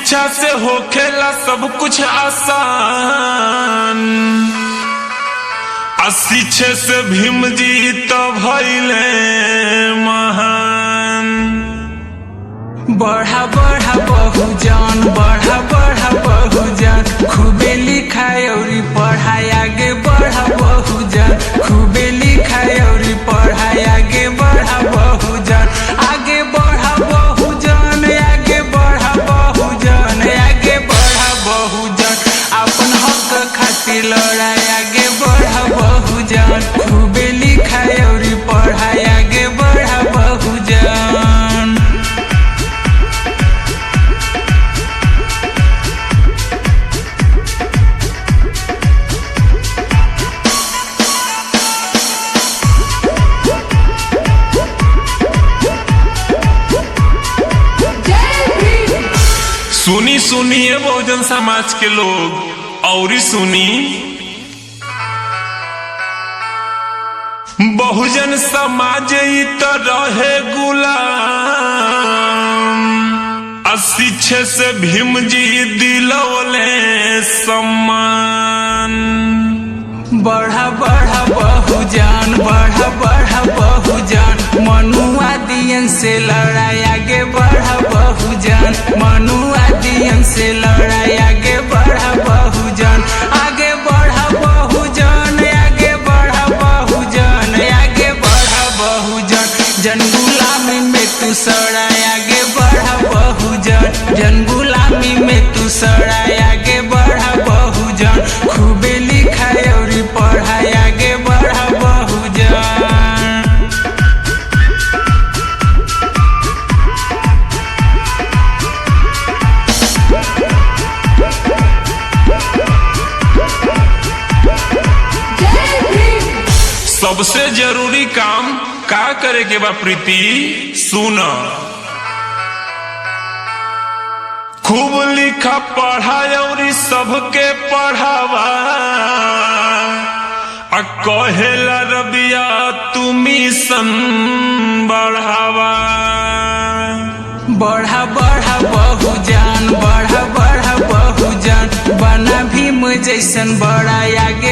शिक्षा से होखेला सब कुछ आसान। शिक्षा से भीम जी तो भइले महान। बढ़ा बढ़ा बहुजन, बढ़ा बढ़ा बहुजन, खूबे लिखाए और पढ़ाई आगे बढ़ा बहुजन, खूबे लिखाए और पढ़ाई आगे बढ़ा बहुजन, आगे बढ़ा बहुजन, आगे बढ़ा बहुजन, आगे बढ़ा बहुजन, अपन हक खातिर लड़ाई आगे बढ़ा बहुजन, खूबे लिखाए और पढ़ाई आगे बढ़ा बहुजन। सुनी सुनिए बहुजन समाज के लोग और सुनी, बहुजन समाज ही तो रहे गुलाम। शिक्षा से भीम जी दिलवले सम्मान। बढ़ा बढ़ा बहुजन, बढ़ा बढ़ा बहुजन, मनुआ दियन से लड़ाई आगे बढ़ा बहुजन, मनुआ दियन से लड़ाई आगे बढ़ा बहुजन, आगे बढ़ा बहुजन, आगे बढ़ा बहुजन, आगे बढ़ा बहुजन, जन गुलामी में तू सड़ाई आगे बढ़ा बहुजन, जन गुलामी में तू सड़ाई आगे बढ़ा बहुजन, खूबे लिखाए और पढ़ाई आगे बढ़ा बहुजन। सबसे जरूरी काम का करे के बा प्रीति सुन। खूब लिखा पढ़ा और सबके पढ़ावा। कहेला रबिया तू मिशन बढ़ावा। बढ़ा बढ़ा बहुजन, बढ़ा बढ़ा बहुजन, बना भीम जैसन बड़ा आगे